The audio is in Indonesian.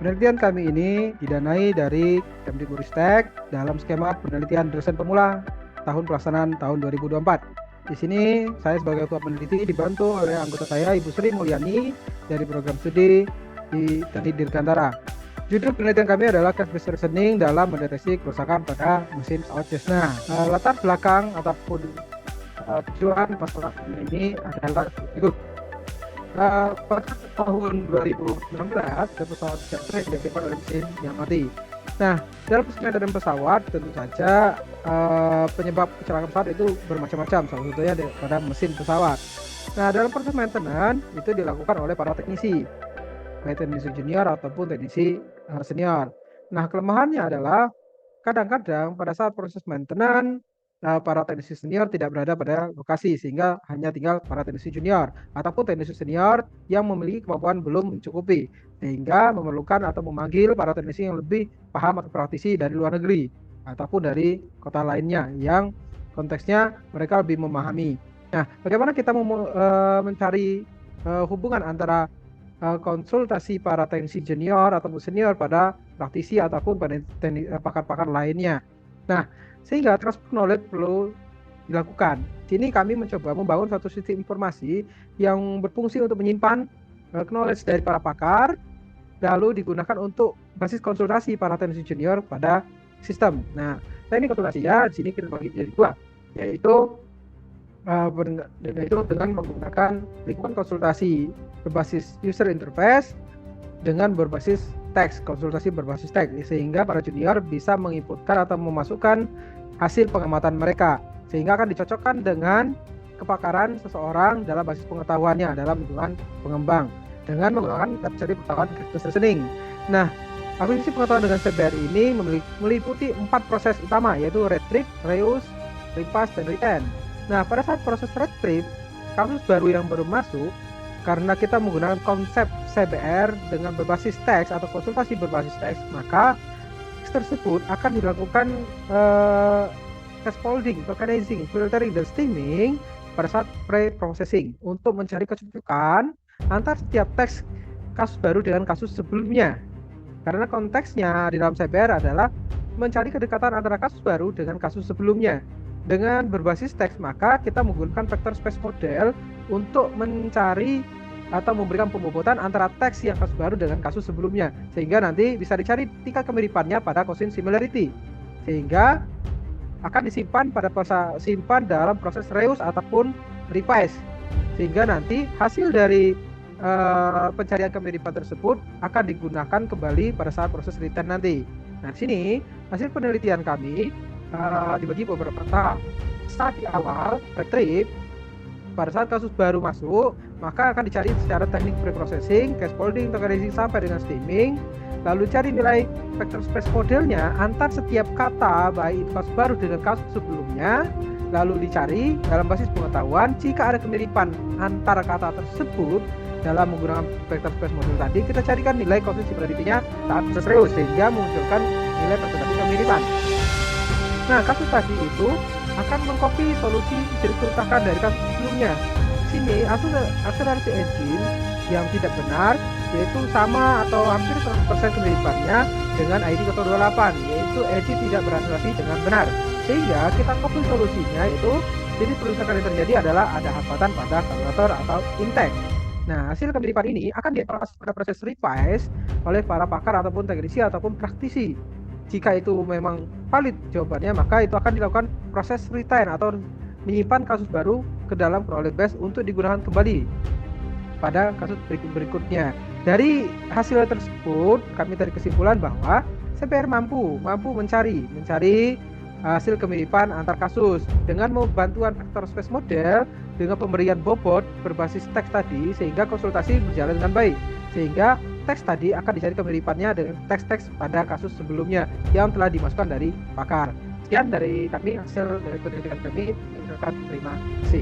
Penelitian kami ini didanai dari Kemdikbudristek dalam skema penelitian dosen pemula tahun pelaksanaan tahun 2024. Di sini saya sebagai ketua peneliti dibantu oleh anggota saya Ibu Sri Mulyani dari program studi di Dirgantara. Judul penelitian kami adalah case-based reasoning dalam mendeteksi kerusakan pada mesin pesawat Cessna. Latar belakang ataupun tujuan masalah ini adalah berikut. Pada tahun 2016 ada pesawat Cessna yang diaktifkan oleh mesin yang mati. Nah, dalam pengendalian pesawat tentu saja penyebab kecelakaan pesawat itu bermacam-macam, salah satunya pada mesin pesawat. Nah, dalam proses maintenance itu dilakukan oleh para teknisi, baik teknisi junior ataupun teknisi senior. Nah, kelemahannya adalah kadang-kadang pada saat proses maintenance para teknisi senior tidak berada pada lokasi sehingga hanya tinggal para teknisi junior ataupun teknisi senior yang memiliki kemampuan belum mencukupi sehingga memerlukan atau memanggil para teknisi yang lebih paham atau praktisi dari luar negeri ataupun dari kota lainnya yang konteksnya mereka lebih memahami. Nah, bagaimana kita mencari hubungan antara konsultasi para teknisi junior ataupun senior pada praktisi ataupun pada pakar-pakar lainnya. Nah, sehingga transfer knowledge perlu dilakukan. Sini kami mencoba membangun suatu sistem informasi yang berfungsi untuk menyimpan knowledge dari para pakar, lalu digunakan untuk basis konsultasi para teknisi junior pada sistem. Nah, teknik konsultasinya di sini kita bagi jadi dua, yaitu dengan menggunakan lingkungan konsultasi berbasis user interface dengan berbasis teks, konsultasi berbasis teks, sehingga para junior bisa menginputkan atau memasukkan hasil pengamatan mereka, sehingga akan dicocokkan dengan kepakaran seseorang dalam basis pengetahuannya dalam lingkungan pengembang dengan menggunakan metode pengetahuan case-based reasoning. Nah, akuisisi pengetahuan dengan CBR ini meliputi 4 proses utama, yaitu retrieve, reuse, repass, dan retain. Nah, pada saat proses retrieve, kasus baru yang baru masuk, karena kita menggunakan konsep CBR dengan berbasis teks atau konsultasi berbasis teks, maka teks tersebut akan dilakukan scaffolding, tokenizing, filtering, dan steaming pada saat pre-processing untuk mencari kecocokan antar setiap teks kasus baru dengan kasus sebelumnya. Karena konteksnya di dalam CBR adalah mencari kedekatan antara kasus baru dengan kasus sebelumnya. Dengan berbasis teks, maka kita menggunakan vector space model untuk mencari atau memberikan pembobotan antara teks yang kasus baru dengan kasus sebelumnya, sehingga nanti bisa dicari tingkat kemiripannya pada quotient similarity, sehingga akan disimpan dalam proses reuse ataupun revise, sehingga nanti hasil dari pencarian kemiripan tersebut akan digunakan kembali pada saat proses return nanti. Nah, di sini hasil penelitian kami dibagi beberapa tahap. Saat di awal retrieve, pada saat kasus baru masuk, maka akan dicari secara teknik pre-processing, scaffolding, tokenizing sampai dengan steaming, lalu cari nilai vector space modelnya antar setiap kata baik itu kasus baru dengan kasus sebelumnya, lalu dicari dalam basis pengetahuan jika ada kemiripan antara kata tersebut dalam menggunakan vector space model tadi, kita carikan nilai quotient similarity-nya saat proses reuse sehingga memunculkan nilai presentasi kemiripan. Nah, kasus tadi itu akan mengcopy solusi jadi kerusakan dari kasus sebelumnya. Sini akselerasi engine yang tidak benar yaitu sama atau hampir 100% kemiripannya dengan ID 028, yaitu engine tidak berakselerasi dengan benar. Sehingga kita copy solusinya itu jadi kerusakan yang terjadi adalah ada hambatan pada kalkulator atau intek. Nah, hasil kemiripan ini akan dievaluasi pada proses revise oleh para pakar ataupun teknisi ataupun praktisi. Jika itu memang valid jawabannya, maka itu akan dilakukan proses retain atau menyimpan kasus baru ke dalam knowledge base untuk digunakan kembali pada kasus berikutnya. Dari hasil tersebut, kami tarik kesimpulan bahwa CBR mampu mencari hasil kemiripan antar kasus dengan membantuan vector space model dengan pemberian bobot berbasis teks tadi, sehingga konsultasi berjalan dengan baik, sehingga teks tadi akan dicari kemiripannya dengan teks-teks pada kasus sebelumnya yang telah dimasukkan dari pakar. Sekian dari kami, hasil dari penelitian kami. Terima kasih.